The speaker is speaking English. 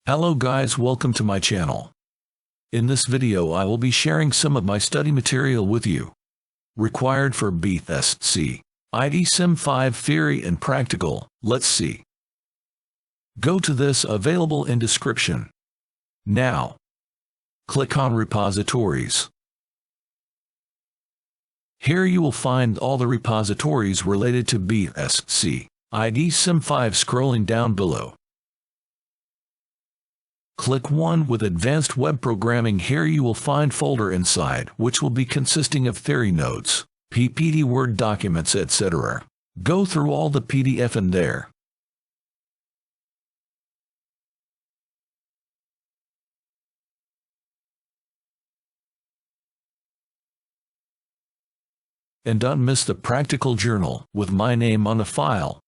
Hello guys, welcome to my channel. In this video I will be sharing some of my study material with you. Required for B.S.C. IT Sim 5 Theory and Practical. Let's see. Go to this available in description. Now, click on Repositories. Here you will find all the repositories related to B.S.C. IT Sim 5 scrolling down below. Click one with Advanced Web Programming. Here you will find folder inside, which will be consisting of theory notes, PPT Word documents, etc. Go through all the PDF in there. And don't miss the practical journal with my name on the file.